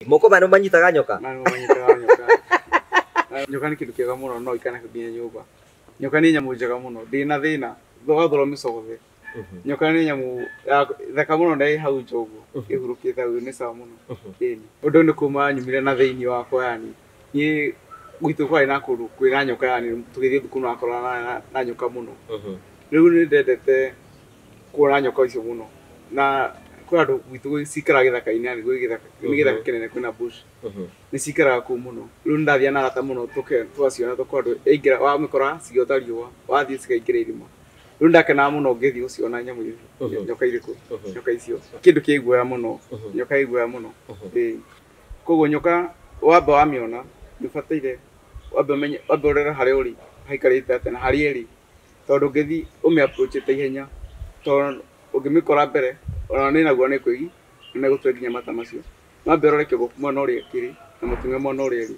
Moko mano manyitaga nyoka. Mano manyitaga nyoka. Nyoka nĩ kĩndũ kĩega mũno no ikana nginya nyũmba. Nyoka nĩ nyamũ njega mũno. Ndĩna thĩna. Thogora mĩcogothe. Nyoka nĩ nyamũ thaka mũno na ĩ hau nja ũguo. Ĩhurũkĩte hau nĩ sawa mũno. Ũndũ nĩ kuma nyumire na thĩinĩ wakwa yani. Niĩ gwitũ kwarĩ na kũndũ kwĩna nyoka yani tũgĩthiĩ thukuru nakorana na nyoka mũno. Rĩu nĩ ndendete kuona nyoka icio mũno. Na kwa andũ gwitũ cikaraga gĩthaka-inĩ yani nĩ gĩthaka kĩnene kwĩna bush. Nĩ cikaraga kũu mũno. Rĩu nĩndathiaga na arata mũno twaciona tũkorwo andũ wamĩkora cigĩota riũa wathiĩ cikaingĩra irima. Rĩu ndakenaga mũno ngĩthiĩ gũciona nyamũ icio nyoka irĩkũ nyoka icio. Kĩndũ kĩ guoya mũno nyoka ĩ guoya mũno. Koguo nyoka wamba wamĩona nĩ ũbataire wambe ũrore harĩa ũrĩ haikarĩte atĩa na harĩa ĩrĩ. Tondũ ũngĩthiĩ ũmĩ approach ta ihenya tondũ ũngĩmĩkora mbere ona nĩ naguo nĩ kwĩgi nĩ megũtũre nginya mata macio. Wambe ũrore kĩongo mwena ũrĩa kĩrĩ na mũtwe mwena ũrĩa ĩrĩ.